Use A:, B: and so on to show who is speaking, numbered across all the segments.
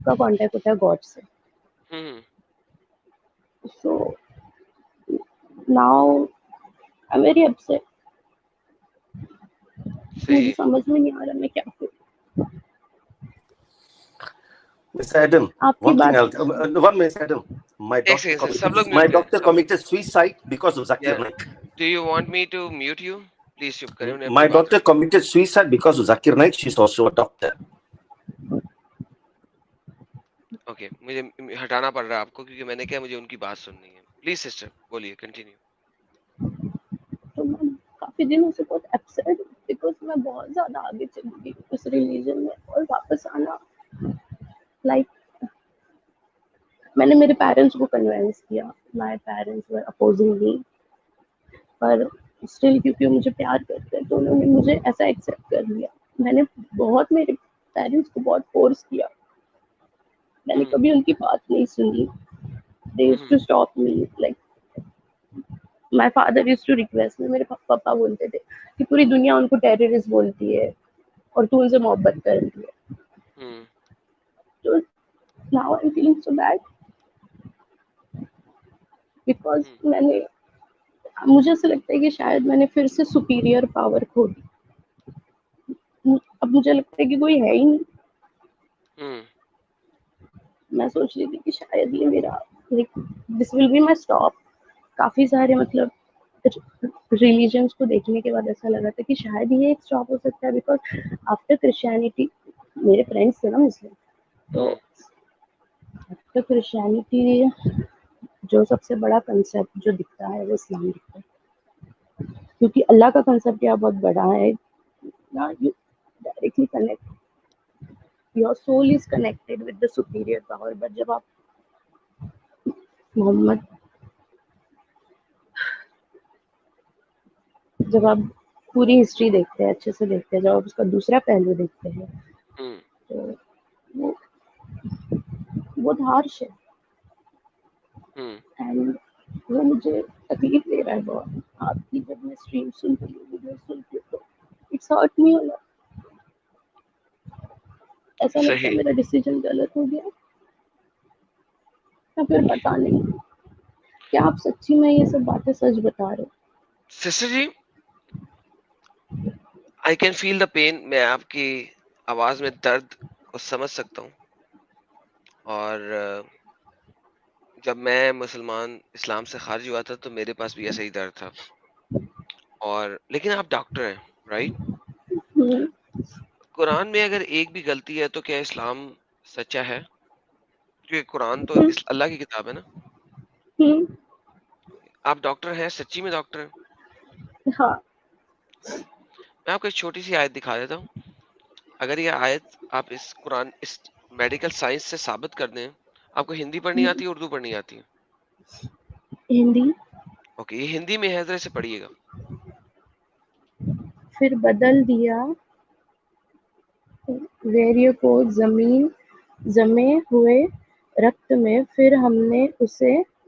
A: کا کانٹیکٹ ہوتا ہے گاڈ سے. So now I very upset. مجھے سمجھ میں نہیں آ رہا میں کیا کروں.
B: Mr. Adam,
A: آپ کی
B: one thing
A: بات
B: one minute, Adam. My doctor committed suicide because of Zakir Naik.
C: Do you want me to mute you? Please چپ کریں.
B: My doctor committed suicide because of Zakir Naik. She's also a doctor.
C: Okay مجھے ہٹانا پڑ رہا ہے آپ کو کیونکہ میں نے کہا مجھے ان کی بات سننی ہے. پلیز سسٹر بولیے کنٹینیو.
A: تو میں کافی دنوں سے بہت اپسیٹ بیکاز میں بہت زیادہ آگے چلی گئی اس ریلیجن میں اور واپس آنا لائک میں نے میرے پیرنٹس کو کنوینس کیا. My parents were opposing me per still کیونکہ مجھے پیار کرتے ہیں تو انہوں نے مجھے ایسا ایکسیپٹ کر لیا. میں نے بہت میرے پیرنٹس کو بہت فورس کیا. میں نے کبھی ان کی بات نہیں سنی. They used to stop me like my father used to request me. میرے پاپا بولتے تھے کہ پوری دنیا ان کو ٹیررسٹ بولتی ہے اور تو ان سے محبت کرتی ہے. تو now I'm feeling so bad because مجھے ایسا لگتا ہے کہ شاید میں نے پھر سے سپیریئر پاور کھو دی. اب مجھے لگتا ہے کہ کوئی ہے ہی نہیں. میں سوچ رہی تھی کہ شاید یہ میرا دس ول بی مائی اسٹاپ. کافی سارے مطلب ریلیجنس کو دیکھنے کے بعد ایسا لگا تھا کہ شاید یہ ایک اسٹاپ ہو سکتا ہے بیکاز آفٹر کرسچینٹی میرے فرینڈس تھے نا مسلم تو آفٹر کرسچینٹی جو سب سے بڑا کنسیپٹ جو دکھتا ہے وہ اسلام دکھتا ہے کیونکہ اللہ کا کنسیپٹ یہاں بہت بڑا ہے. You directly connect your soul is connected with the superior power. But جب آپ محمد جب آپ پوری ہسٹری دیکھتے ہیں اچھے سے دیکھتے ہیں جب آپ اس کا دوسرا پہلو دیکھتے ہیں تو وہ بہت ہارش ہے اینڈ وہ مجھے تکلیف دے رہا ہے بہت. آپ کی جب میں اسٹریم سنتی ہوں ویڈیو سنتی ہوں تو اٹس ہرٹ می ہونا. ایسا لگتا ہے میرا ڈیسیجن غلط ہو گیا یا پھر پتا نہیں. کیا آپ سچی میں یہ سب باتیں سچ بتا رہے ہو؟
C: سسٹر جی I can feel the pain. میں آپ کی آواز میں درد کو سمجھ سکتا ہوں. اور جب میں مسلمان اسلام سے خارج ہوا تھا تو میرے پاس بھی ایسا ہی درد تھا. اور لیکن آپ ڈاکٹر ہیں رائٹ. قرآن میں اگر ایک بھی غلطی ہے تو کیا اسلام سچا ہے؟ کیونکہ قرآن تو اللہ کی کتاب ہے نا. آپ ڈاکٹر ہیں سچی میں ڈاکٹر ہیں؟
A: ہاں.
C: میں آپ کو ایک چھوٹی سی آیت دکھا دیتا ہوں. اگر یہ آیت آپ اس قرآن اس میڈیکل سائنس سے ثابت کر دیں. آپ کو ہندی پڑھنی آتی ہے اردو پڑھنی آتی ہے؟
A: ہندی.
C: اوکے یہ ہندی میں ہے ذرا سے پڑھیے گا.
A: پھر بدل دیا ویریو کو زمین جمے ہوئے رقت میں پھر ہم نے اسے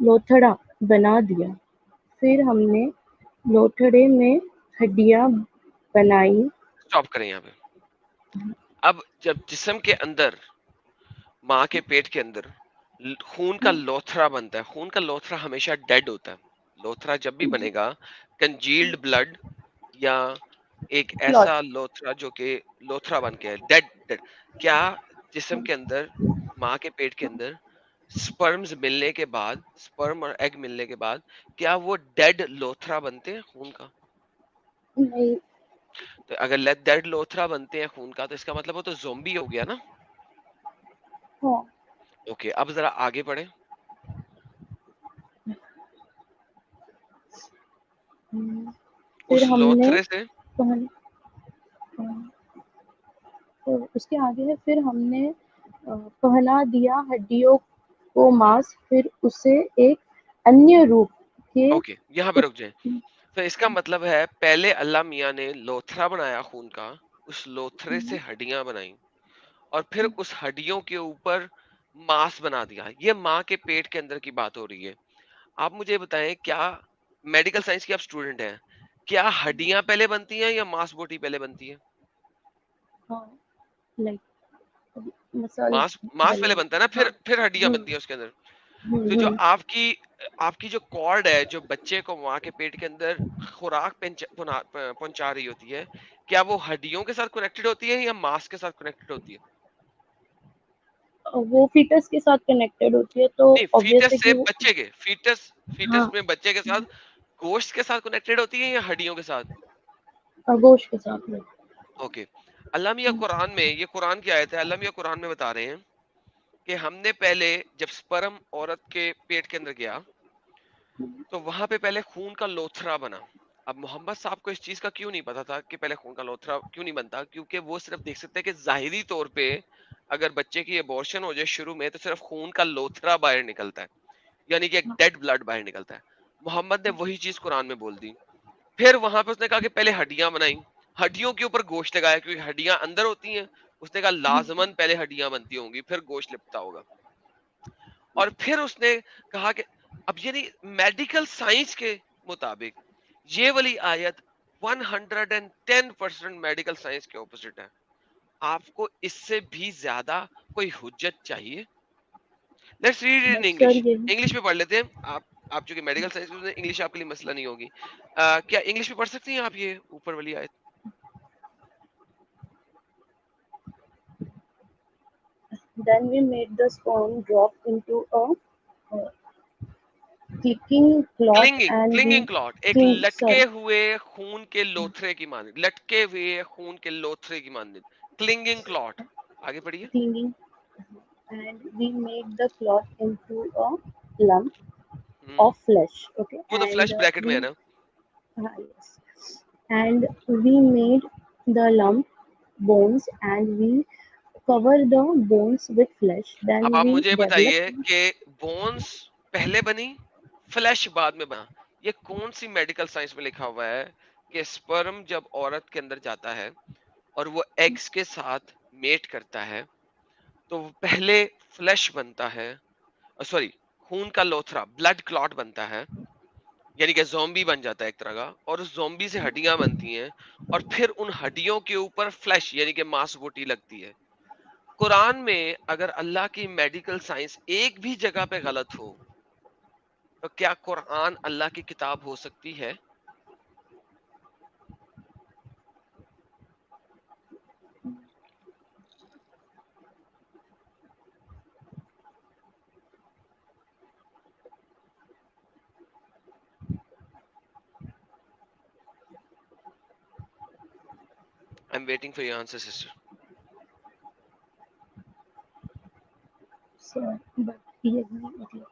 A: لوتھڑا بنا دیا. پھر ہم نے لوتھڑے میں ہڈیاں بنائی.
C: اسٹاپ کریں یہاں پہ. اب جب جسم کے اندر ماں کے پیٹ کے اندر خون کا لوتھڑا بنتا ہے. خون کا لوتھڑا ہمیشہ ڈیڈ ہوتا ہے. لوتھڑا جب بھی بنے گا کنجیلڈ بلڈ یا ایک ایسا لوتھڑا جو کہ لوتھڑا بن کے ہے ڈیڈ. کیا جسم کے اندر ماں کے پیٹ کے اندر سپرمز ملنے کے بعد سپرم اور ایگ ملنے کے بعد کیا وہ ڈیڈ لوتھڑا بنتے ہیں خون کا؟
A: نہیں.
C: تو اگر ڈیڈ لوتھڑا بنتے ہیں خون کا تو اس کا مطلب وہ تو زومبی ہو گیا نا. اوکے اب ذرا آگے بڑھیں.
A: پھر
C: اس
A: ہم نے
C: لوتھڑے سے
A: اس کے آگے ہے پھر ہم نے پہنا دیا ہڈیوں کو ماس. پھر اسے ایک انیہ روپ کے.
C: اوکے یہاں پہ رک جائیں. تو اس کا مطلب ہے پہلے اللہ میاں نے لوتھڑا بنایا خون کا. اس لوتھڑے سے ہڈیاں بنائیں اور پھر اس ہڈیوں کے اوپر ماس بنا دیا. یہ ماں کے پیٹ کے اندر کی بات ہو رہی ہے. آپ مجھے بتائیں کیا میڈیکل سائنس کی آپ اسٹوڈنٹ ہیں کیا ہڈیاں پہلے بنتی ہیں یا ماس بوٹی پہلے بنتی ہے؟ ماس پہلے بنتا ہے نا, پھر ہڈیاں بنتی ہیں اس کے اندر. تو جو آپ کی جو کارڈ ہے جو بچے کو ماں کے پیٹ کے اندر خوراک پہنچا رہی ہوتی ہے, کیا وہ ہڈیوں کے ساتھ کنیکٹڈ ہوتی ہے یا ماس کے ساتھ کنیکٹڈ ہوتی ہے؟
A: وہ فیٹس کے ساتھ کنیکٹڈ ہوتی ہے, تو
C: نہیں, فیٹس سے بچے کے فیٹس میں بچے کے ساتھ گوشت کے ساتھ کنیکٹڈ ہوتی ہے یا ہڈیوں کے ساتھ؟
A: گوشت کے ساتھ.
C: اوکے. علامہ قرآن میں, یہ قرآن کی آیت ہے, علامہ قرآن میں بتا رہے ہیں کہ ہم نے پہلے جب سپرم عورت کے پیٹ کے اندر گیا تو وہاں پہ پہلے خون کا لوتھرا بنا. اب محمد صاحب کو اس چیز کا کیوں نہیں پتا تھا کہ پہلے خون کا لوتھرا کیوں نہیں بنتا, کیونکہ وہ صرف دیکھ سکتے ہیں کہ ظاہری طور پہ اگر بچے کی ابورشن ہو جائے شروع میں تو صرف خون کا لوتھرا باہر نکلتا ہے, یعنی کہ ایک ڈیڈ بلڈ باہر نکلتا ہے. محمد نے وہی چیز قرآن میں بول دی. پھر وہاں پہ اس نے کہا کہ پہلے ہڈیاں بنائیں, ہڈیوں کے اوپر گوشت لگایا کیونکہ ہڈیاں اندر ہوتی ہیں. اس نے کہا لازماً پہلے ہڈیاں بنتی ہوں گی پھر گوشت لپٹا ہوگا. اور پھر اس نے کہا کہ اب یعنی میڈیکل سائنس کے مطابق یہ والی آیت 110% میڈیکل سائنس کے اپوزٹ ہے. آپ کو اس سے بھی زیادہ کوئی حجت چاہیے؟ Let's read in English. English میں پڑھ لیتے ہیں. آپ چونکہ میڈیکل سائنس میں انگلش آپ کے لیے مسئلہ نہیں ہوگی. کیا انگلش میں پڑھ سکتی ہیں آپ یہ اوپر والی آیت؟
A: Then we made the sperm drop into a clicking clot and
C: clinging culvert, ایک لٹکے ہوئے خون کے لوتھرے کی مانند, لٹکے ہوئے خون کے لوتھرے کی مانند کلنگنگ کلوٹ. آگے پڑھیے.
A: clinging, and we made the clot into a lump of flesh. Okay,
C: وہ تو فلیش بریکٹ میں ہے نا.
A: yes, and we made the lump bones and we cover the bones with flesh. Then
C: اب آپ
A: we
C: مجھے بتائیے
A: developed.
C: کہ بونز پہلے بنی فلیش بعد میں بنا, یہ کون سی میڈیکل سائنس میں لکھا ہوا ہے کہ سپرم جب عورت کے اندر جاتا ہے اور وہ ایگز کے ساتھ میٹ کرتا ہے تو وہ پہلے فلیش بنتا ہے, سوری خون کا لوتھرا بلڈ کلوٹ بنتا ہے, یعنی کہ زومبی بن جاتا ہے ایک طرح کا, اور اس زومبی سے ہڈیاں بنتی ہیں اور پھر ان ہڈیوں کے اوپر فلیش یعنی کہ ماس بوٹی لگتی ہے. قرآن میں اگر اللہ کی میڈیکل سائنس ایک بھی جگہ پہ غلط ہو تو کیا قرآن اللہ کی کتاب ہو سکتی ہے؟ I'm waiting for your answer, sister.
A: But یہ مطلب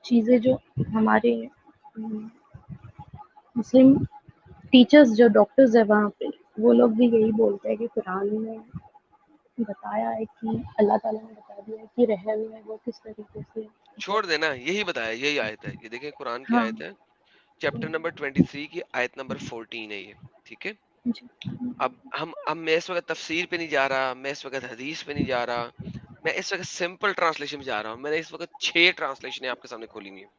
A: چیزیں جو ہمارے مسلم ٹیچرز جو ڈاکٹرز ہیں وہاں پہ وہ لوگ بھی یہی بولتے ہیں کہ قرآن میں بتایا ہے کہ اللہ تعالیٰ نے بتا دیا ہے کہ رحم ہے وہ کس طریقے سے.
C: چھوڑ دینا, یہی بتایا, یہی آیت ہے. یہ دیکھیں قرآن کی
A: ہاں
C: آیت ہے, چیپٹر نمبر 23 کی آیت نمبر 14 ہے یہ. ٹھیک ہے, اب میں اس وقت تفسیر پہ نہیں جا رہا, میں اس وقت حدیث پہ نہیں جا رہا, میں اس وقت سمپل ٹرانسلیشن پہ جا رہا ہوں. میں نے اس وقت 6 ٹرانسلیشنیں آپ کے سامنے کھولی ہوئی ہیں.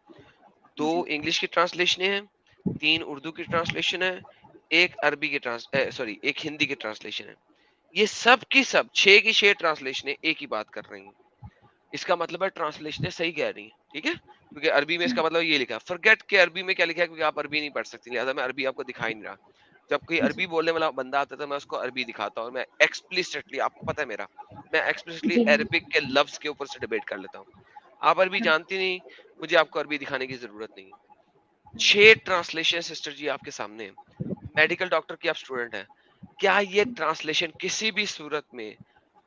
C: 2 انگلش کی ٹرانسلیشنیں ہیں, 3 اردو کی ٹرانسلیشن ہے, ایک عربی کی ایک ہندی کی ٹرانسلیشن ہے. یہ سب کی سب 6 کی 6 ٹرانسلیشنیں ایک ہی بات کر رہی ہیں. اس کا مطلب ہے ٹرانسلیشنیں صحیح کہہ رہی ہیں. ٹھیک ہے, کیونکہ عربی میں اس کا مطلب یہ لکھا, فرگیٹ کہ عربی میں کیا لکھا ہے, کیونکہ آپ عربی نہیں پڑھ سکتی, لہٰذا میں عربی آپ کو دکھا ہی نہیں رہا. جب کوئی عربی بولنے والا بندہ آتا ہے تو میں اس کو عربی دکھاتا ہوں. میں ایکسپلسٹلی, آپ کو پتہ ہے میں ایکسپلسٹلی عربک کے لفظ کے اوپر سے ڈیبیٹ کر لیتا ہوں. آپ عربی جانتی نہیں, مجھے آپ کو عربی دکھانے کی ضرورت نہیں. 6 ٹرانسلیشن سسٹر جی آپ کے سامنے ہیں. میڈیکل ڈاکٹر کی آپ اسٹوڈنٹ ہیں, کیا یہ ٹرانسلیشن کسی بھی صورت میں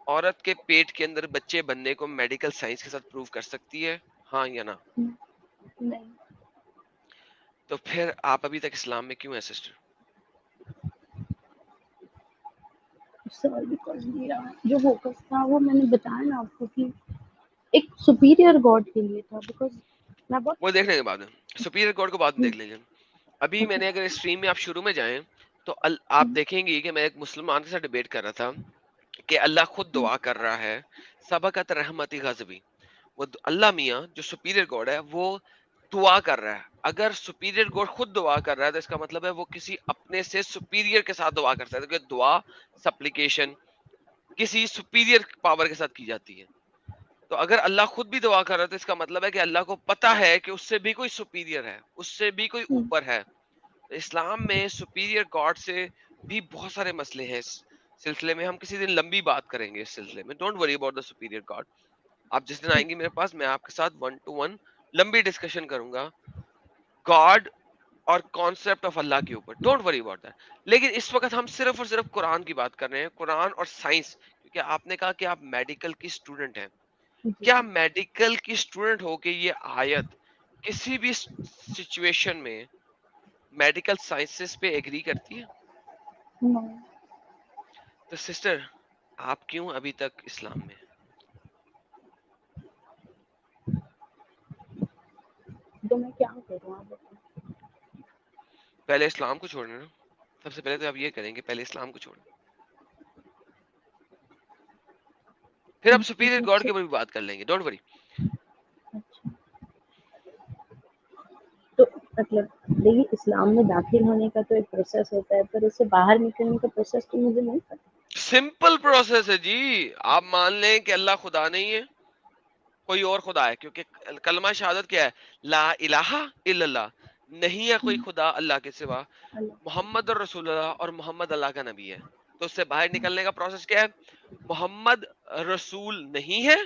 C: عورت کے پیٹ کے اندر بچے بننے کو میڈیکل سائنس کے ساتھ پروف کر سکتی ہے, ہاں یا نہ؟
A: نہیں.
C: تو پھر آپ ابھی تک اسلام میں کیوں ہیں سسٹر؟
A: جو فوکس تھا وہ میں نے بتایا نا آپ کو کہ ایک سپیریئر گاڈ کے لیے تھا, بیکاز میں بہت
C: وہ دیکھ لیں گے بعد میں, سپیریئر گاڈ کو بعد میں دیکھ لیں گے. ابھی میں نے اگر اس اسٹریم میں آپ شروع میں جائیں تو آپ دیکھیں گے کہ میں ایک مسلمان کے ساتھ ڈیبیٹ کر رہا تھا کہ اللہ خود دعا کر رہا ہے, سبقت رحمتی غضبی. وہ اللہ میاں جو سپیریئر گاڈ ہے وہ دعا کر رہا ہے. اگر سپیریئر گاڈ خود دعا کر رہا ہے تو اس کا مطلب ہے وہ کسی اپنے سے سپیریئر کے ساتھ دعا کر سکتا ہے, کیونکہ دعا, سپلیکیشن, کسی سپیریئر پاور کے ساتھ کی جاتی ہے. تو اگر اللہ خود بھی دعا کر رہا ہے تو اس کا مطلب ہے کہ اللہ کو پتا ہے کہ اس سے بھی کوئی سپیریئر ہے, اس سے بھی کوئی اوپر ہے. اسلام میں سپیریئر گاڈ سے بھی بہت سارے مسئلے ہیں. اس سلسلے میں ہم کسی دن لمبی بات کریں گے اس سلسلے میں. Don't worry about the superior God. آپ جس دن آئیں گے میرے پاس, میں آپ کے ساتھ 1 to 1 لمبی ڈسکشن کروں گا گاڈ اور کانسیپٹ آف اللہ کے اوپر. Don't worry about that. لیکن اس وقت ہم صرف اور صرف قرآن کی بات کر رہے ہیں, قرآن اور سائنس. کیونکہ آپ نے کہا کہ آپ میڈیکل کی اسٹوڈنٹ ہیں. کیا میڈیکل کی اسٹوڈنٹ ہو کے یہ آیت کسی بھی سچویشن میں میڈیکل سائنسز پہ ایگری کرتی ہے؟ تو سسٹر آپ کیوں ابھی تک اسلام میں؟
A: تو میں کیا کروں آپ بتائیں؟
C: پہلے اسلام کو چھوڑنا نا. سب سے پہلے تو آپ یہ کریں گے, پہلے اسلام کو چھوڑیں, پھر آپ سپیریئر گاڈ کے اوپر بھی بات کر لیں گے. Don't worry.
A: تو مطلب دیکھیے اسلام میں داخل ہونے کا تو ایک پروسیس ہوتا ہے, پر اس سے باہر نکلنے کا پروسیس تو مجھے نہیں پتا.
C: سمپل پروسیس ہے جی. آپ مان لیں کہ اللہ خدا نہیں ہے, کوئی اور خدا ہے. کیونکہ کلمہ شہادت کیا ہے؟ لا الہ الا اللہ, نہیں ہے کوئی خدا اللہ کے سوا, محمد رسول اللہ, اور محمد اللہ کا نبی ہے. تو اس سے باہر نکلنے کا پروسیس کیا ہے؟ محمد رسول نہیں ہے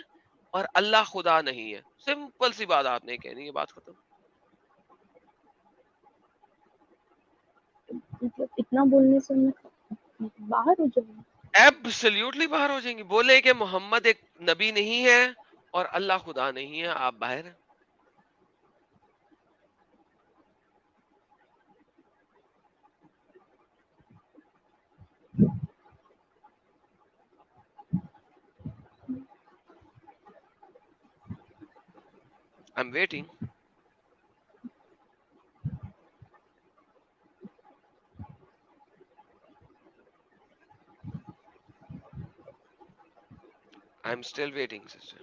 C: اور اللہ خدا نہیں ہے. سمپل سی بات آپ نے کہنی ہے, بات ختم.
A: مطلب اتنا بولنے سے میں باہر ہو جاؤں.
C: ایبسلیوٹلی باہر ہو جائیں گی. بولے کہ محمد ایک نبی نہیں ہے اور اللہ خدا نہیں ہے, آپ باہر ہیں. I'm waiting. I'm still waiting, sister.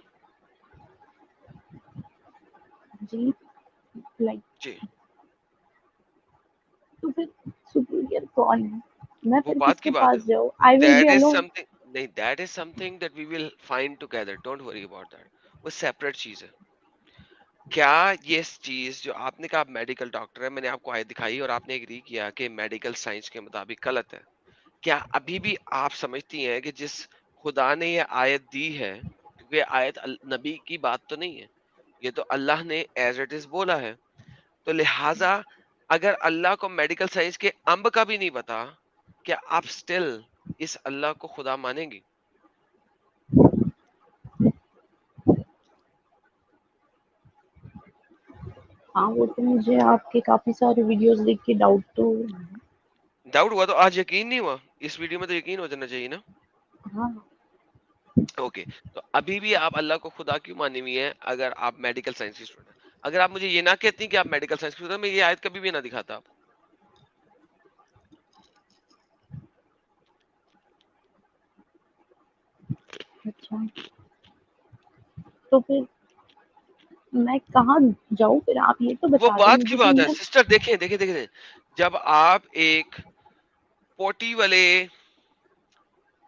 A: جی لائک
C: جی
A: تو پھر سپیریئر کون ہے؟ میں
C: وہ
A: پھر
C: بات
A: کس
C: کی
A: کے
C: بات ہے.
A: پاس جاؤں؟ I will be
C: That is
A: alone.
C: something. نہیں, that is something that we will find together. Don't worry about that. وہ separate چیز ہے. کیا یہ چیز جو آپ نے کہا آپ میڈیکل ڈاکٹر ہے, میں نے آپ کو آیت دکھائی اور آپ نے ایگری کیا کہ میڈیکل سائنس کے مطابق غلط ہے. کیا ابھی بھی آپ سمجھتی ہیں کہ جس خدا نے یہ آیت دی ہے, کیونکہ یہ آیت نبی کی بات تو نہیں ہے, یہ تو اللہ نے ایز اٹ از بولا ہے, تو لہٰذا اگر اللہ کو میڈیکل سائنس کے امب کا بھی نہیں پتا, کیا آپ سٹل اس اللہ کو خدا مانیں گی؟
A: ہاں وہ تو مجھے آپ کے کافی سارے ویڈیوز دیکھ کے ڈاؤٹ تو
C: ڈاؤٹ ہوا تو آج یقین نہیں ہوا. اس ویڈیو میں تو یقین ہو جانا چاہیے نا.
A: ہاں.
C: اوکے, تو ابھی بھی آپ اللہ کو خدا کیوں مانی ہوئی ہیں اگر آپ میڈیکل سائنس کی اسٹوڈنٹ ہیں؟ اگر آپ مجھے یہ نہ کہتی کہ آپ میڈیکل سائنس کی اسٹوڈنٹ, میں یہ آیت کبھی بھی نہ دکھاتا آپ.
A: اچھا تو پھر میں کہاں جاؤں پھر؟ آپ یہ تو
C: وہ
A: بتا دیں
C: بات کی
A: مجھے کہ
C: بات ہے
A: میں
C: سسٹر. دیکھیں جب آپ ایک پوٹی والے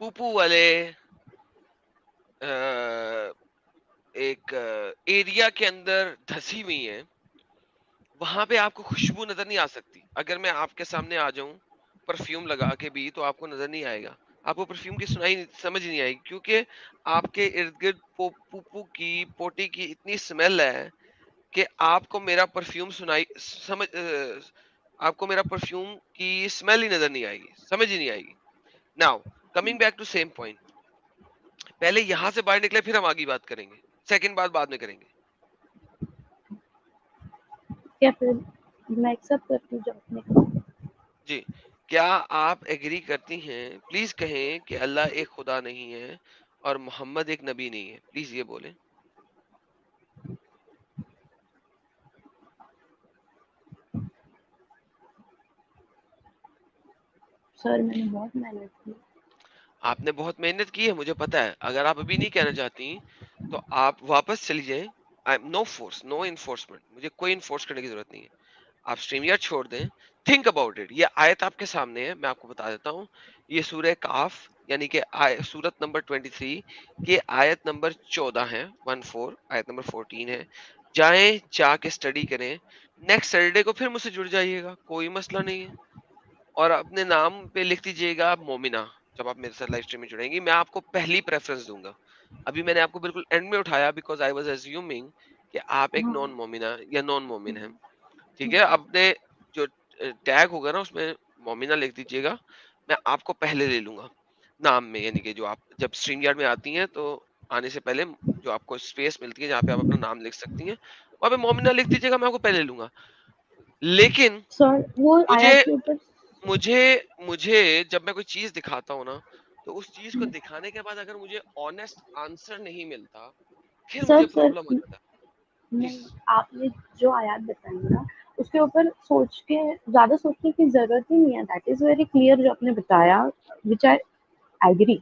C: پوپو والے ایک ایریا کے اندر دھسی ہوئی ہیں, وہاں پہ آپ کو خوشبو نظر نہیں آ سکتی. اگر میں آپ کے سامنے آ جاؤں پرفیوم لگا کے بھی, تو آپ کو نظر نہیں آئے گا. آپ کو پرفیوم کی سمجھ نہیں آئے گی, کیونکہ آپ کے ارد گرد پوپو کی پوٹی کی اتنی اسمیل ہے کہ آپ کو میرا پرفیوم آپ کو میرا پرفیوم کی اسمیل ہی نظر نہیں آئے گی, سمجھ ہی نہیں آئے گی. Now coming back to same point, پہلے یہاں سے باہر نکلے پھر ہم آگے بات کریں گے. سیکنڈ بات بعد میں کریں گے.
A: کیا پھر میں ایکسپٹ کرتی ہوں
C: جی, کیا آپ ایگری کرتی ہیں؟ پلیز کہیں کہ اللہ ایک خدا نہیں ہے اور محمد ایک نبی نہیں ہے. پلیز یہ بولیں.
A: سر میں نے بہت محنت کی.
C: آپ نے بہت محنت کی ہے, مجھے پتا ہے. اگر آپ ابھی نہیں کہنا چاہتی تو آپ واپس چلی جائیں. نو فورس, نو انفورسمنٹ, مجھے کوئی انفورس کرنے کی ضرورت نہیں ہے. آپ اسٹریم یار چھوڑ دیں. Think about it. یہ آیت آپ کے سامنے ہے, میں آپ کو بتا دیتا ہوں. یہ سورہ کاف یعنی کہ سورت نمبر 23 کے آیت نمبر 14 ہے، 14 آیت نمبر 14 ہے، جائیں جا کے اسٹڈی کریں، نیکسٹ سیٹرڈے کو پھر مجھ سے جڑ جائیے گا، کوئی مسئلہ نہیں ہے، اور اپنے نام پہ لکھ دیجیے گا مومنہ. جب آپ میرے ساتھ لائف اسٹریم میں جڑیں گی میں آپ کو پہلی پریفرنس دوں گا. ابھی میں نے آپ کو بالکل اینڈ میں اٹھایا بیکاز آئی واز ایزیومنگ کہ آپ ایک نان مومنہ یا نان مومن ہیں. ٹھیک ہے، اپنے جو ٹیگ ہوگا نا اس میں مومنہ لکھ دیجیے گا، میں آپ کو پہلے لے لوں گا نام میں. یعنی کہ جو آپ جب اسٹریم یارڈ میں آتی ہیں تو آنے سے پہلے جو آپ کو اسپیس ملتی ہے جہاں پہ آپ اپنا نام لکھ سکتی ہیں وہاں پہ مومنہ لکھ دیجیے گا، میں آپ کو پہلے لوں گا. لیکن
A: سر وہ آیات کے اوپر
C: مجھے جب میں کوئی چیز دکھاتا ہوں نا تو اس چیز کو دکھانے کے بعد اگر مجھے آنےسٹ آنسر نہیں ملتا پھر مجھے
A: سر
C: پرابلم ہو جاتا ہے.
A: نہیں، آپ نے جو آیات بتائی نا اس کے اوپر زیادہ سوچنے کی ضرورت ہی نہیں ہے. دیٹ از ویری کلیئر جو آپ نے بتایا، وچ آئی ایگری.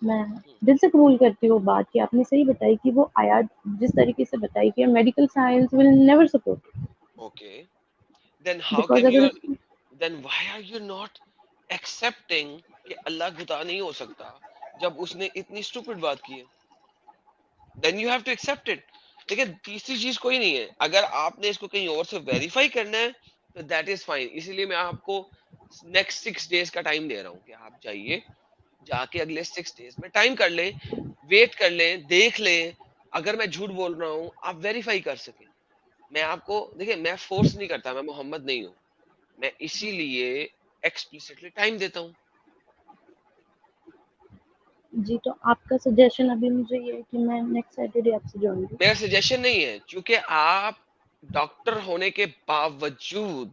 A: میں دل سے قبول کرتی ہوں بات کہ آپ نے صحیح بتائی کہ وہ آیات جس طریقے سے بتائی کہ medical science will never support.
C: Okay then how
A: because
C: can
A: اگر
C: you then why are you not accepting کہ اللہ خدا نہیں ہو سکتا جب اس نے اتنی stupid بات کی ہے؟ then you have to accept it. لیکن تیسری چیز کوئی نہیں ہے، اگر آپ نے اس کو کہیں اور سے ویریفائی کرنا ہے تو دیٹ از فائن. اسی لیے میں آپ کو نیکسٹ 6 days کا ٹائم دے رہا ہوں کہ آپ جائیے جا کے اگلے 6 days میں ٹائم کر لیں، ویٹ کر لیں، دیکھ لیں. اگر میں جھوٹ بول رہا ہوں آپ ویریفائی کر سکیں. میں آپ کو دیکھیں میں فورس نہیں کرتا، میں محمد نہیں ہوں، میں اسی لیے ایکسپلیسٹلی ٹائم دیتا ہوں.
A: جی، تو آپ کا سجیشن ابھی مجھے یہ ہے کہ میں نیکسٹ سیٹرڈے آپ سے جوڑوں گی.
C: میرا سجیشن نہیں ہے، چونکہ آپ ڈاکٹر ہونے کے باوجود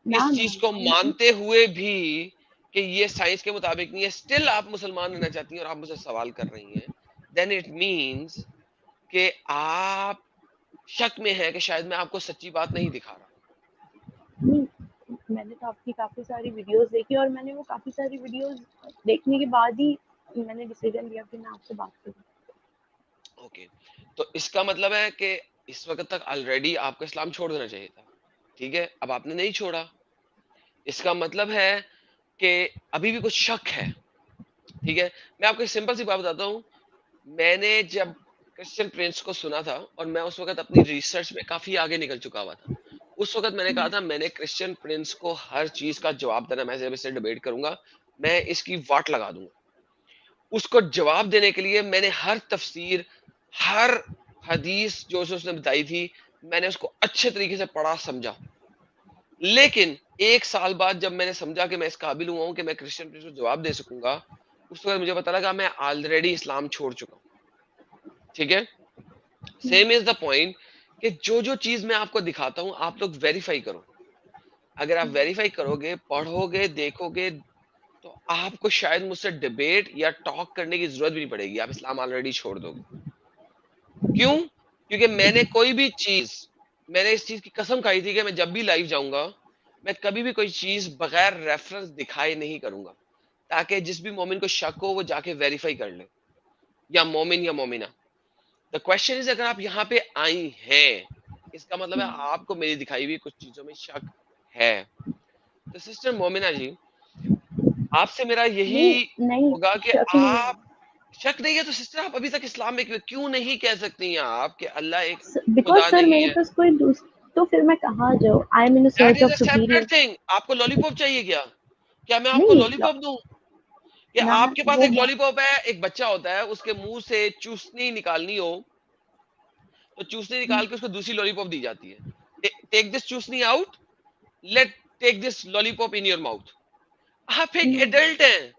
C: اس چیز کو مانتے ہوئے بھی کہ یہ سائنس کے مطابق نہیں ہے، اسٹل آپ مسلمان رہنا چاہتی ہیں اور آپ مجھ سے سوال کر رہی ہیں، دین اٹ مینس کہ آپ شک میں ہیں کہ شاید میں آپ کو سچی بات نہیں دکھا رہا.
A: نہیں، میں نے تو آپ کی کافی ساری ویڈیوز دیکھی اور میں نے وہ کافی ساری ویڈیوز دیکھنے کے بعد ہی میں نے ڈیسیژن لیا کہ میں آپ سے بات کروں.
C: اوکے، تو اس کا مطلب ہے کہ اس وقت تک آلریڈی آپ کو اسلام چھوڑ دینا چاہیے تھا. ٹھیک ہے، اب آپ نے نہیں چھوڑا، اس کا مطلب ہے کہ ابھی بھی کچھ شک ہے. ٹھیک ہے، میں آپ کو ایک سمپل سی بات بتاتا ہوں. میں نے جب کرسچن پرنس کو سنا تھا اور میں اس وقت اپنی ریسرچ میں کافی آگے نکل چکا ہوا تھا، اس وقت میں نے کہا تھا میں نے کرسچن پرنس کو ہر چیز کا جواب دینا، میں جب اس سے ڈیبیٹ کروں گا میں اس کی واٹ لگا دوں گا. اس کو جواب دینے کے لیے میں نے ہر تفسیر، ہر حدیث جو اس نے بتائی تھی میں نے اس کو اچھے طریقے سے پڑھا سمجھا. لیکن 1 سال بعد جب میں نے سمجھا کہ میں اس قابل ہوا ہوں کہ میں کرسچن پرنس کو جواب دے سکوں گا، اس وقت مجھے پتا لگا میں آلریڈی اسلام چھوڑ چکا ہوں. ٹھیک ہے، سیم از دا پوائنٹ کہ جو چیز میں آپ کو دکھاتا ہوں آپ لوگ ویریفائی کرو. اگر آپ ویریفائی کرو گے، پڑھو گے، دیکھو گے تو آپ کو شاید مجھ سے ڈیبیٹ یا ٹاک کرنے کی ضرورت بھی نہیں پڑے گی، آپ اسلام آلریڈی چھوڑ دو گے. کیوں؟ کیونکہ میں نے کوئی بھی چیز، میں نے اس چیز کی قسم کھائی تھی کہ میں جب بھی لائیو جاؤں گا میں کبھی بھی کوئی چیز بغیر ریفرنس دکھائے نہیں کروں گا، تاکہ جس بھی مومن کو شک ہو وہ جا کے ویریفائی کر لے، یا مومن یا مومنہ. دا کوشچن از اگر آپ یہاں پہ آئی ہیں اس کا مطلب ہے آپ کو میری دکھائی ہوئی کچھ چیزوں میں شک ہے. تو سسٹر مومنہ جی، آپ سے میرا یہی
A: نہیں،
C: ہوگا کہ
A: شک نہیں
C: آپ
A: ہے.
C: شک نہیں ہے تو سسٹر آپ ابھی تک اسلام میں کیوں نہیں کہہ سکتی ہیں آپ کہ اللہ ایک
A: بیکاز
C: خدا
A: سر
C: نہیں
A: میرے
C: ہے؟
A: پاس کوئی تو پھر میں کہاں جاؤں؟ I am in
C: that
A: search
C: is
A: of
C: a
A: superior.
C: Separate thing. آپ کو لالی پاپ چاہیے کیا میں آپ کو
A: نہیں
C: لالی پاپ دوں؟ کہ
A: نہ
C: آپ کے پاس
A: وہ
C: ایک لالی پاپ ہے، ایک بچہ ہوتا ہے اس کے منہ سے چوسنی نکالنی ہو تو چوسنی نکال کے اس کو دوسری لالی پاپ دی جاتی ہے. ٹیک دس چوسنی out, let take this lollipop in your mouth. آپ ایک ایڈلٹ ہیں،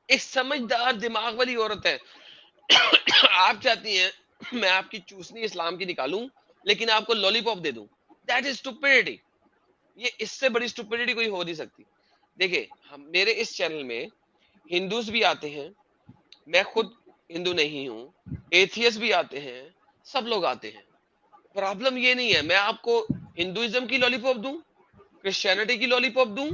C: ایک سمجھدار دماغ والی عورت ہے. آپ چاہتی ہیں میں آپ کی چوسنی اسلام کی نکالوں لیکن آپ کو لالی پاپ دے دوں. That is اسٹوپڈیٹی. یہ اس سے بڑی اسٹوپڈیٹی کوئی ہو نہیں سکتی. دیکھیں میرے اس چینل میں ہندوز بھی آتے ہیں، میں خود ہندو نہیں ہوں، ایتھیس بھی آتے ہیں، سب لوگ آتے ہیں. پرابلم یہ نہیں ہے میں آپ کو ہندوازم کی لالی پاپ دوں، کرسچینٹی کی لالی پاپ دوں،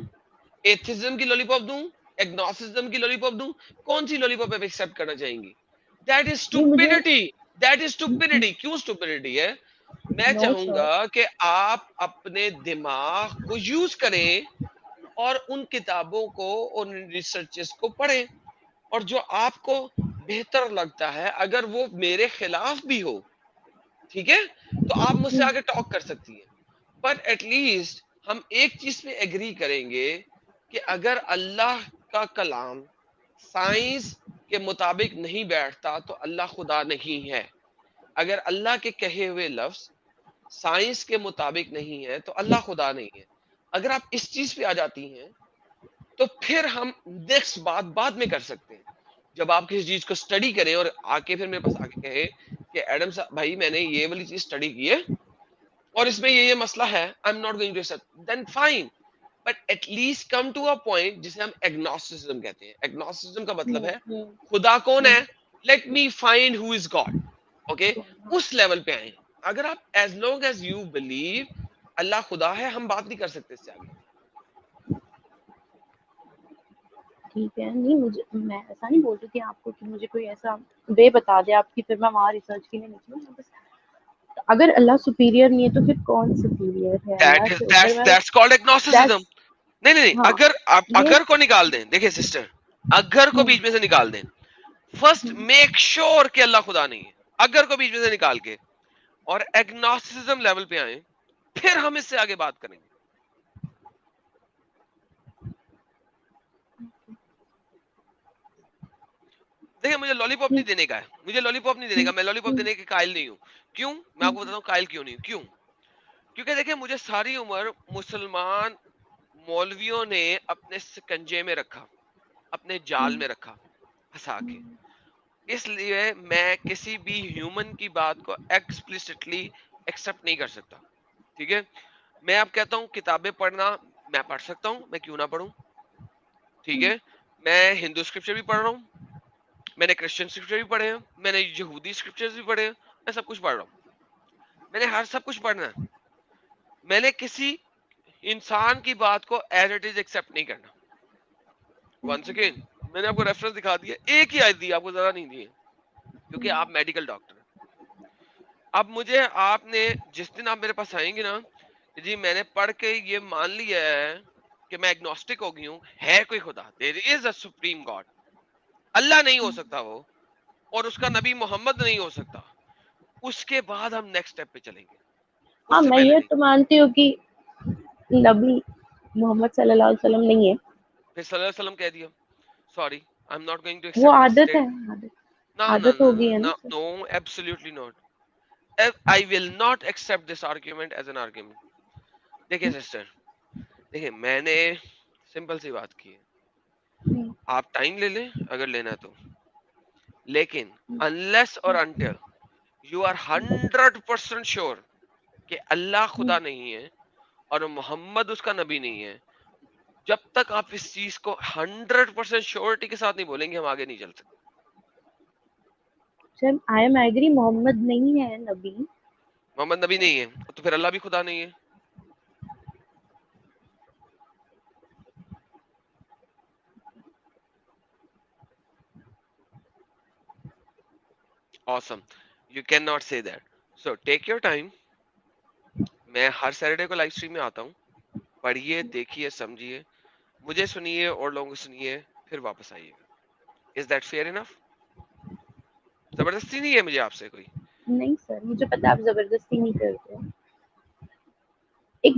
C: ایتھیزم کی لالی پاپ دوں، ایگنوسٹزم کی لالی پاپ دوں، کون سی لالی پاپ آپ ایکسپٹ کرنا چاہیں گی؟ دیٹ از
A: مجھے
C: اسٹوپڈیٹی. That is اسٹوپڈیٹی. کیوں اسٹوپڈیٹی ہے؟ میں
A: نو
C: چاہوں
A: سر.
C: گا کہ آپ اپنے دماغ کو یوز کریں اور ان کتابوں کو اور ریسرچز کو پڑھیں, اور جو آپ کو بہتر لگتا ہے اگر وہ میرے خلاف بھی ہو, ٹھیک ہے, تو آپ مجھ سے آگے ٹاک کر سکتی ہیں, پر ایٹ لیسٹ ہم ایک چیز پہ ایگری کریں گے کہ اگر اللہ کا کلام سائنس کے مطابق نہیں بیٹھتا تو اللہ خدا نہیں ہے. اگر اللہ کے کہے ہوئے لفظ سائنس کے مطابق نہیں ہے تو اللہ خدا نہیں ہے. اگر آپ اس چیز پہ آ جاتی ہیں تو پھر ہم نیکسٹ بات بعد میں کر سکتے ہیں, جب آپ کسی چیز کو اسٹڈی کریں اور آ کے پھر میرے پاس آ کے کہے کہ ایڈم صاحب بھائی میں نے یہ والی چیز اسٹڈی کی ہے اور اس میں یہ مسئلہ ہے, I am not going to accept, then fine, but at least come to a point جسے ہم ایگنوسٹسزم کہتے ہیں. ایگنوسٹسزم کا مطلب ہے خدا کون ہے, let me find who is God, okay, اس لیول پہ آئیں. اگر آپ as long as you believe Allah خدا ہے, ہم بات نہیں کر سکتے اس سے آگے.
A: ٹھیک ہے, نہیں مجھے, میں ایسا نہیں بول رہی تھی آپ کو کہ مجھے کوئی ایسا وے بتا دے آپ کی, پھر میں وہاں ریسرچ کے لیے نکلوں. بس اگر اللہ سپیریئر نہیں ہے تو پھر کون سپیریئر ہے اللہ سے اوپر؟
C: That's called agnosticism. نہیں,
A: ہاں
C: اگر آپ
A: یہ
C: اگر کو نکال دیں, دیکھیں سسٹر, اگر کو بیچ میں سے نکال دیں, فرسٹ میک شور کہ اللہ خدا نہیں ہے, اگر کو بیچ میں سے نکال کے, اور ایگنوسٹسزم لیول پہ آئیں, پھر ہم اس سے آگے بات کریں گے. دیکھیں مجھے لالی پاپ نہیں دینے کا ہے, مجھے لالی پاپ نہیں دینے کا, میں لالی پاپ دینے کے قائل نہیں ہوں. کیوں؟ میں آپ کو بتاتا ہوں قائل کیوں نہیں ہوں. کیوں؟ کیونکہ دیکھیں مجھے ساری عمر مسلمان مولویوں نے اپنے سکنجے میں رکھا, اپنے جال میں رکھا پھنسا کے, اس لیے میں کسی بھی ہیومن کی بات کو ایکسپلسٹلی ایکسپٹ نہیں کر سکتا. ٹھیک ہے, میں اب کہتا ہوں کتابیں پڑھنا میں پڑھ سکتا ہوں, میں کیوں نہ پڑھوں. ٹھیک ہے, میں ہندو اسکرپچر بھی پڑھ رہا ہوں, میں نے کرسچن اسکرپچر بھی پڑھے ہیں, میں نے یہودی اسکرپچر بھی پڑھے ہیں, میں سب کچھ پڑھ رہا ہوں, میں نے ہر سب کچھ پڑھنا ہے. میں نے کسی انسان کی بات کو ایز اٹ از ایکسپٹ نہیں کرنا. ونس اگین میں نے آپ کو ریفرنس دکھا دیا, ایک ہی آیت دی آپ کو, زیادہ نہیں دی ہے, کیونکہ آپ میڈیکل ڈاکٹر ہیں. اب مجھے آپ نے جس دن آپ میرے پاس آئیں گے نا, جی میں نے پڑھ کے یہ مان لیا ہے کہ میں ایگنوسٹک ہو گئی ہوں, ہے کوئی خدا, دیر از اے سپریم گاڈ, اللہ نہیں ہو سکتا وہ, اور اس کا نبی محمد نہیں ہو سکتا, اس کے بعد ہم نیکسٹ اسٹیپ پہ چلیں گے.
A: ہاں میں یہ تو مانتی ہوں کہ نبی محمد صلی اللہ علیہ وسلم نہیں ہے,
C: پھر صلی اللہ علیہ وسلم کہہ دیا, sorry I am not going to
A: وہ
C: ایکسپٹ دس
A: عادت ہے,
C: اسٹیٹمنٹ. No,
A: عادت ہو گئی ہے نا.
C: no, absolutely not. I will not accept this argument as an argument. دیکھیں سسٹر, دیکھیں میں نے سمپل سی بات کی ہے, آپ ٹائم لے لیں اگر لینا تو, لیکن unless اور until you are 100% sure کہ اللہ خدا نہیں ہے اور محمد اس کا نبی نہیں ہے, جب تک آپ اس چیز کو 100% شیورٹی کے ساتھ نہیں بولیں گے ہم آگے نہیں چل سکتے.
A: I am agree محمد نہیں ہے نبی,
C: محمد نبی نہیں ہے تو پھر اللہ بھی خدا نہیں ہے. Awesome. You cannot say that. So take your time. میں ہر سیٹرڈے کو لائیو اسٹریم میں آتا ہوں, پڑھیے, دیکھیے, سمجھیے, مجھے سنیے اور لوگوں کو سنیے, پھر واپس آئیے گا. Is that fair enough? زبردستی نہیں ہے مجھے آپ سے کوئی.
A: نہیں سر مجھے پتا آپ زبردستی نہیں کرتے, ایک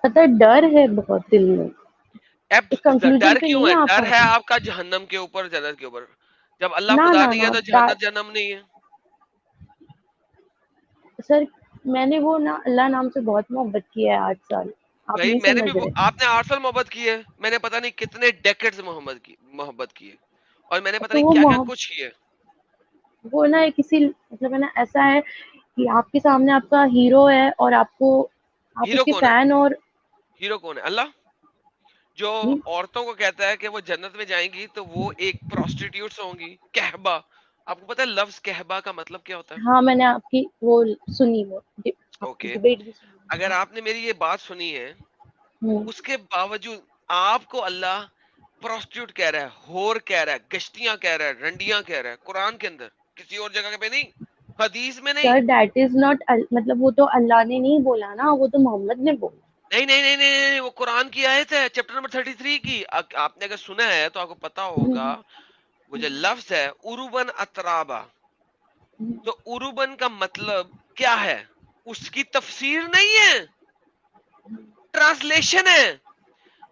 A: پتہ ڈر ہے بہت دل میں.
C: ڈر کیوں ہے؟ ڈر ہے آپ کا جہنم کے اوپر, جنت کے اوپر. جب اللہ خدا نہیں ہے تو جہنت جہنم نہیں ہے.
A: سر میں نے وہ نا اللہ نام سے بہت محبت کی ہے 8 سال.
C: بھائی میں نے بھی, آپ نے 8 سال محبت کی ہے, میں نے پتہ نہیں کتنے ڈیکیڈز محبت کی ہے, اور میں نے پتہ نہیں کیا کیا کچھ کیا.
A: وہ نا کسی مطلب ہے نا ایسا ہے کہ آپ کے سامنے آپ کا ہیرو ہے اور آپ کو آپ اس کے فین, اور
C: ہیرو کون ہے؟ اللہ, جو عورتوں کو کہتا ہے کہ وہ جنت میں جائیں گی تو وہ ایک پروسٹیٹیوٹس ہوں گی, کہبا. آپ کو پتہ ہے لفظ کہبا کا مطلب کیا ہوتا ہے؟
A: ہاں میں نے آپ کی وہ سنی, وہ
C: اوکے,
A: ڈبیٹ بھی سنی.
C: اگر آپ نے میری یہ بات سنی ہے, اس کے باوجود آپ کو اللہ پروسٹیوٹ کہہ رہا ہے, ہور کہہ رہا ہے, گشتیاں کہہ رہا ہے, رنڈیاں کہہ رہا ہے, قرآن کے اندر, کسی اور جگہ پہ نہیں, حدیث میں نہیں.
A: سر دیٹ از ناٹ, مطلب وہ تو اللہ نے نہیں بولا نا, وہ تو محمد نے بولا.
C: نہیں نہیں نہیں نہیں وہ قرآن کی آیت ہے چیپٹر نمبر 33 کی. آپ نے اگر سنا ہے تو آپ کو پتا ہوگا وہ جو لفظ ہے عروبن اترابا, تو عروبن کا مطلب کیا ہے؟ اس کی تفسیر نہیں ہے, ٹرانسلیشن ہے.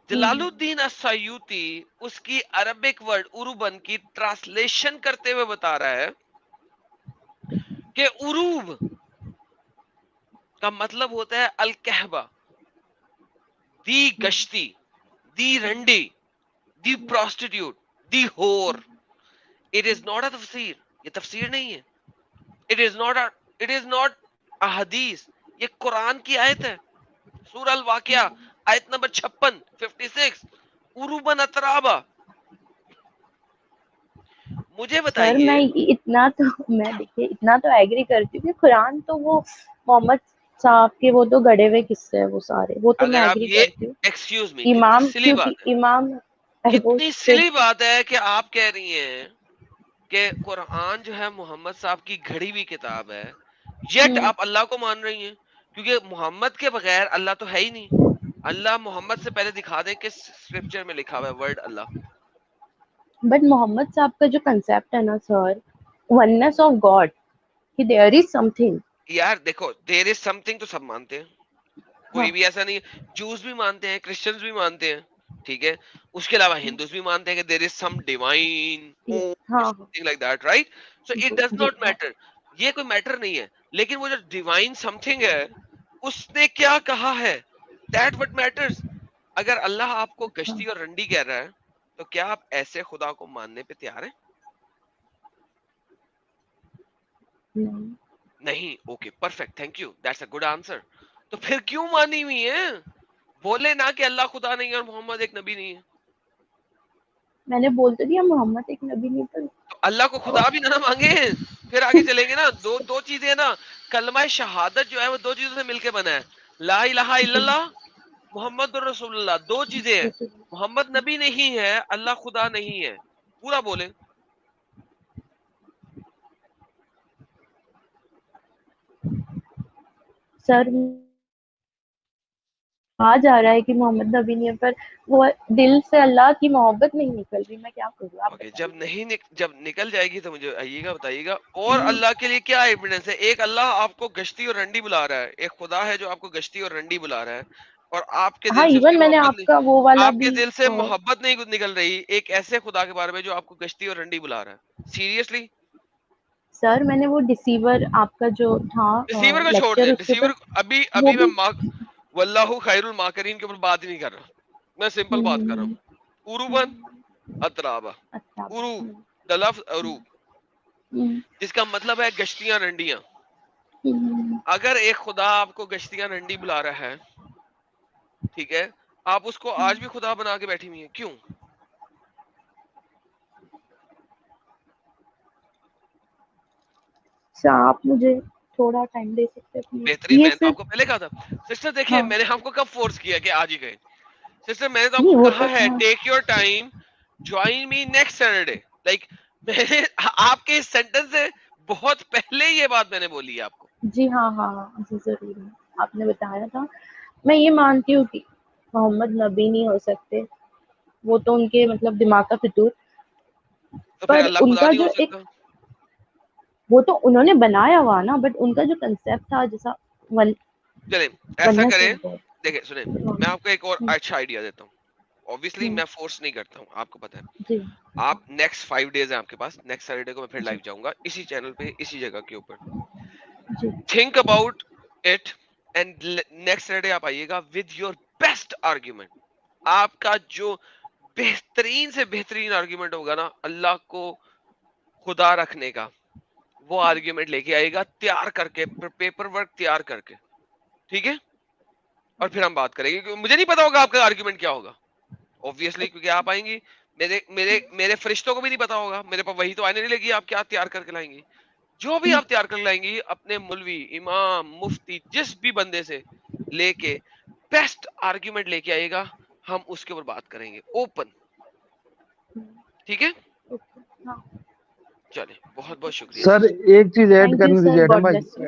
C: جلال الدین السیوطی اس کی عربک ورڈ عروبن کی ٹرانسلیشن کرتے ہوئے بتا رہا ہے کہ عروب کا مطلب ہوتا ہے الکہبہ, دی گشتی, دی رنڈی, دی پروسٹیٹیوٹ, دی ہور. اٹ از ناٹ اے تفسیر, یہ تفسیر نہیں ہے. اٹ از ناٹ اے حدیث, یہ قرآن کی آیت ہے. سورہ الواقعہ آیت نمبر 56 عروبن اترابا. مجھے
A: سر
C: بتائیے.
A: میں اتنا تو میں دیکھیے اتنا تو ایگری کرتی ہوں کہ قرآن تو وہ محمد صاحب کے وہ تو گڑے ہوئے قصے ہیں وہ سارے, وہ تو میں
C: اگر آپ
A: ایگری
C: یہ
A: کرتی ہوں.
C: ایکسکیوز می, کتنی
A: امام
C: سلی بات ہے,
A: کیونکہ امام وہ
C: کتنی سلی بات ہے کہ آپ کہہ رہی ہیں کہ قرآن جو ہے محمد صاحب کی گھڑی ہوئی کتاب ہے, یٹ آپ اللہ کو مان رہی ہیں, کیونکہ محمد کے بغیر اللہ تو ہے ہی نہیں. اللہ محمد سے پہلے دکھا دیں کہ اسکرپچر میں لکھا ہوا ہے ورڈ اللہ.
A: بٹ محمد صاحب کا جو کنسیپٹ ہے نا سر, وننس آف گاڈ, کہ دیئر از سم تھنگ.
C: یار دیکھو دیر از سم تھنگ تو سب مانتے ہیں,
A: ہاں
C: کوئی بھی ایسا نہیں. جوز بھی مانتے ہیں, کرسچنز بھی مانتے ہیں, ٹھیک ہے. اس کے علاوہ ہندوز بھی مانتے ہیں کہ دیر از سم ڈیوائن
A: ہاں
C: like that, right. So it does
A: جی
C: ناٹ میٹر, یہ کوئی میٹر نہیں ہے. لیکن وہ جو ڈیوائن سم تھنگ ہے اس نے کیا کہا ہے, دیٹ وٹ میٹرز. اگر اللہ آپ کو گشتی اور رنڈی کہہ رہا ہے تو کیا آپ ایسے خدا کو ماننے پہ تیار ہیں؟ نہیں. Okay perfect, thank you, that's a good answer. تو پھر کیوں مانی ہوئی ہیں؟ بولے نا کہ اللہ خدا نہیں ہے اور محمد ایک نبی نہیں ہے.
A: میں نے بول تو دیا محمد ایک نبی نہیں تھا.
C: تو اللہ کو خدا بھی نہ مانگے, پھر آگے چلیں گے نا. دو چیزیں نا, کلمہ شہادت جو ہے وہ دو چیزوں سے مل کے بنا ہے, لا الہ الا اللہ محمد الرسول اللہ. دو چیزیں ہیں, محمد نبی نہیں ہے, اللہ خدا نہیں ہے. پورا بولیں.
A: سر کہا جا رہا ہے کہ محمد نبی نہیں ہے, پر وہ دل سے اللہ کی محبت نہیں نکل رہی. میں کیا کروں, آپ
C: اوکے,
A: بتائیے.
C: جب نکل جائے گی تو مجھے آئیے گا, بتائیے گا. اور اللہ کے لیے کیا ایویڈنس ہے؟ ایک اللہ آپ کو گشتی اور رنڈی بلا رہا ہے, ایک خدا ہے جو آپ کو گشتی اور رنڈی بلا رہا ہے, اور آپ کے
A: ہاں
C: دل سے اس کی
A: ایون میں نے
C: محبت
A: آپ
C: نہیں,
A: کا وہ والا
C: آپ کے
A: بھی
C: دل سے محبت نہیں نکل رہی ایک ایسے خدا کے بارے میں جو آپ کو گشتی اور رنڈی بلا رہا ہے. سیریسلی.
A: سر میں نے وہ ڈسیور آپ کا جو تھا
C: ڈسیور کو چھوڑ
A: لیکچر,
C: دیں,
A: اس کے
C: ڈسیور
A: اوپر وہ
C: ابھی
A: بھی
C: میں واللہ خیر الماکرین کے اوپر بات ہی نہیں کر رہا, میں سمپل بات کر رہا ہوں. عروبن اترابا,
A: اچھا
C: عروب, دا لفظ عروب, جس کا مطلب ہے گشتیاں رنڈیاں. اگر ایک خدا آپ کو گشتیاں رنڈی بلا رہا ہے, ٹھیک ہے, آپ اس کو آج بھی خدا بنا کے بیٹھی ہوئی ہیں, کیوں؟
A: آپ مجھے تھوڑا ٹائم دے سکتے ہیں
C: بہترین,
A: یہ
C: میں نے تو آپ کو
A: صرف.
C: پہلے کہا تھا. سسٹر دیکھیں,
A: ہاں
C: میں نے آپ کو کب فورس کیا کہ آج ہی گئے؟ سسٹر میں نے تو آپ کو
A: نہیں وہ تو
C: کہا ہے
A: ہاں
C: take your time, join me next Saturday. Like میں نے آپ کے اس سینٹنس سے بہت پہلے یہ بات میں نے بولی ہے آپ کو.
A: جی ہاں ہاں جی ضرور ہے, آپ نے بتایا تھا. میں یہ مانتی ہوں کہ محمد نبی نہیں ہو سکتے, وہ تو ان کے مطلب دماغ کا فطور.
C: تو پھر
A: پر
C: اللہ
A: ان
C: خدا
A: کا
C: نہیں
A: جو
C: ہو
A: ایک
C: سکتا؟
A: وہ تو انہوں نے بنایا ہوا نا, بٹ ان کا جو کنسیپٹ تھا جیسا
C: چلیں ایسا کریں, دیکھیں سنیں, میں آپ کو ایک اور اچھا آئیڈیا دیتا ہوں. obviously میں فورس نہیں کرتا ہوں, آپ کو پتا ہے.
A: جی
C: آپ نیکسٹ 5 days ہیں آپ کے پاس, نیکسٹ سیٹرڈے کو میں پھر لائیو جاؤں گا اسی چینل پہ, اسی جگہ کے اوپر.
A: جی
C: think about it and next Saturday آپ آئیے گا ود یور بیسٹ آرگیومنٹ. آپ کا جو بہترین سے بہترین آرگیومنٹ ہوگا نا اللہ کو خدا رکھنے کا, وہ آرگیومنٹ لے کے آئے گا تیار کر کے, پیپر ورک تیار کر کے, ٹھیک ہے. اور پھر ہم بات کریں گے, کیونکہ مجھے نہیں پتا ہوگا آپ کا آرگیومنٹ کیا ہوگا obviously, کیونکہ آپ آئیں گی, میرے فرشتوں کو بھی نہیں پتا ہوگا, میرے پاس وہی تو آنے نہیں لگی آپ کیا تیار کر کے لائیں گی. جو بھی آپ تیار کر لائیں گی اپنے مولوی, امام, مفتی, جس بھی بندے سے لے کے بیسٹ آرگیومنٹ لے کے آئے گا, ہم اس کے اوپر بات کریں گے اوپن, ٹھیک ہے. چلیں, بہت بہت شکریہ
D: سر
C: سسٹر.
D: ایک چیز ایڈ
A: تھینک یو
D: کرنی تھی
A: سر,
D: جیڈم
A: گاڈ
D: بھائی.
A: Bless you.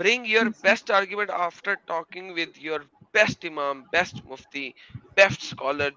C: bring your best argument after talking with your best imam, best mufti, best scholar,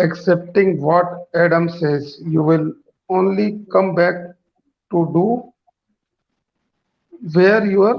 D: accepting what Adam says, you will only come back to do where you are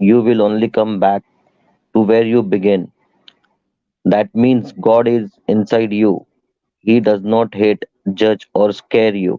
B: you will only come back to where you begin. That means God is inside you. He does not hate, judge, or scare you.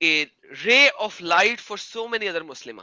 C: a ray of light for so many other Muslima.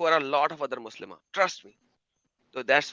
C: for a lot of other Muslima. Trust me. So that's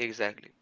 C: Exactly.